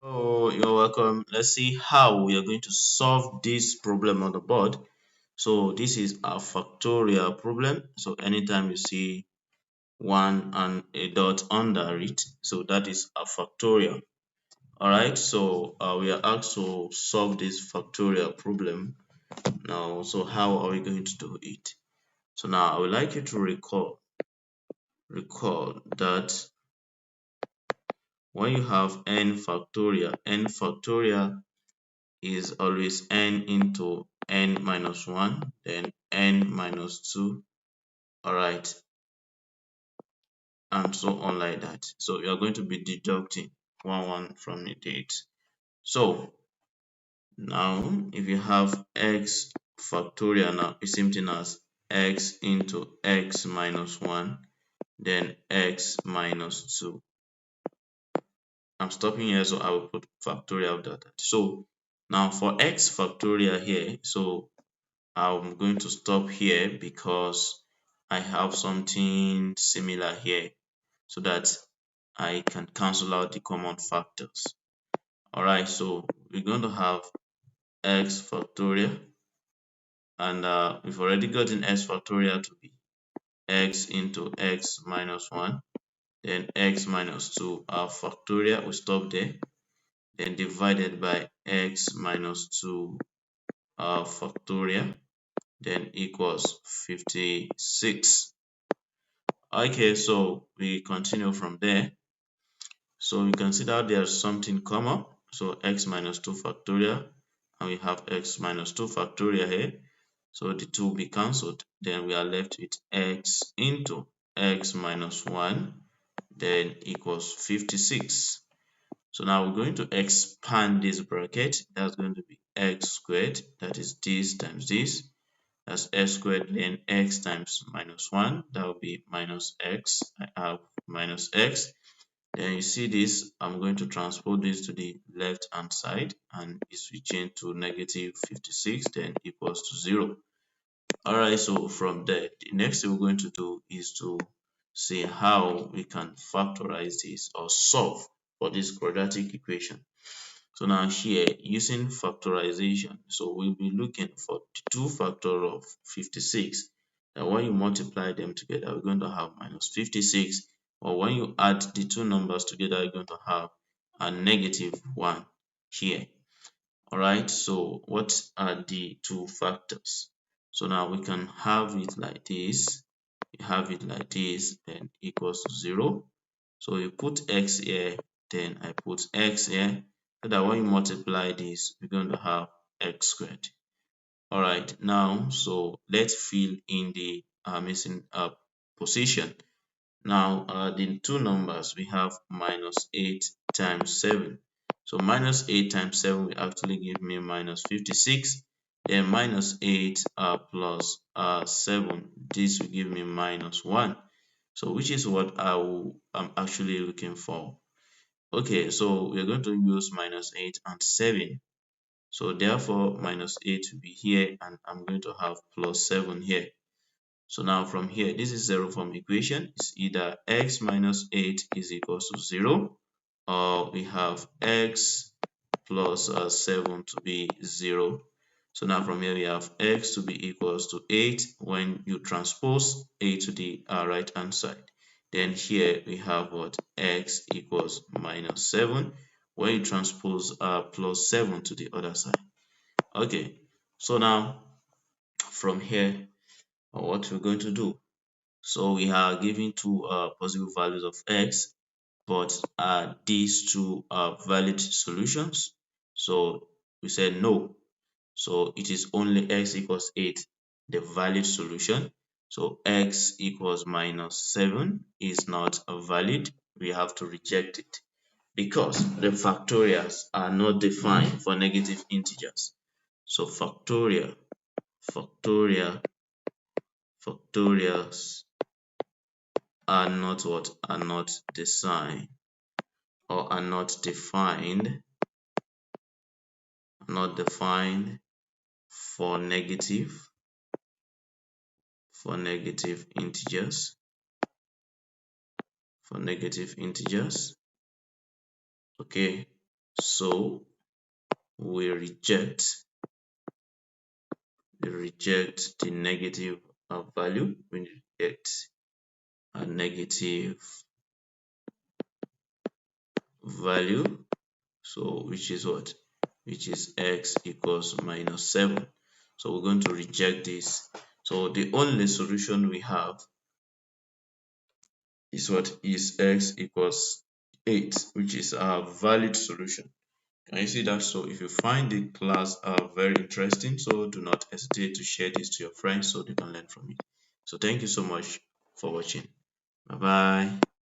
Oh, you're welcome. Let's see how we are going to solve this problem on the board. So this is a factorial problem. So anytime you see one and a dot under it, so that is a factorial. All right. So we are asked to solve this factorial problem now. So how are we going to do it? So now I would like you to recall that when you have n factorial is always n into n minus 1, then n minus 2, all right, and so on like that. So you are going to be deducting 1 from it. So now if you have x factorial, now it's same thing as x into x minus 1, then x minus 2. I'm stopping here, so I will put factorial after that. So now for x factorial here, so I'm going to stop here because I have something similar here so that I can cancel out the common factors. Alright, so we're going to have x factorial, and we've already gotten x factorial to be x into x minus 1, then x minus 2 factorial, we stop there, then divided by x minus 2 factorial, then equals 56. Okay, so we continue from there. So you can see that there's something common. So x minus 2 factorial, and we have x minus 2 factorial here. So the two will be cancelled. Then we are left with x into x minus 1, then equals 56. So now we're going to expand this bracket. That's going to be x squared, that is this times this. That's x squared, then x times minus 1, that will be minus x. I have minus x. Then you see this, I'm going to transpose this to the left hand side, and if we change to negative 56, then equals to 0. Alright, so from there, the next thing we're going to do is to see how we can factorize this or solve for this quadratic equation. So now here, using factorization, so we'll be looking for the 2 factor of 56. Now when you multiply them together, we're going to have minus 56. Or when you add the two numbers together, you're going to have a negative 1 here. Alright, so what are the two factors? So now we can have it like this. We have it like this, then equals to 0. So you put x here, then I put x here, so that when you multiply this, we're going to have x squared. All right, now, so let's fill in the missing position. Now, the two numbers, we have minus 8 times 7. So minus 8 times 7 will actually give me minus 56. Then minus 8 plus 7, this will give me minus 1. So which is what I'm actually looking for. Okay, so we're going to use minus 8 and 7. So therefore, minus 8 will be here, and I'm going to have plus 7 here. So now from here, this is zero form equation. It's either x minus 8 is equals to 0, or we have x plus 7 to be 0. So now from here, we have x to be equals to 8 when you transpose 8 to the right hand side. Then here we have what? X equals minus 7 when you transpose plus 7 to the other side. Okay, so now from here, what we're going to do. So we are given two possible values of x, but are these two valid solutions? So we said no. So it is only x equals 8, the valid solution. So x equals minus 7 is not valid. We have to reject it because the factorials are not defined for negative integers. So factorials are not what? Are not designed or are not defined for negative integers. Okay, So we reject the negative value. We reject a negative value, so which is what? Which is x equals minus 7. So we're going to reject this. So the only solution we have is what? Is x equals 8, which is our valid solution. Can you see that? So if you find the class very interesting, so do not hesitate to share this to your friends so they can learn from it. So thank you so much for watching. Bye bye.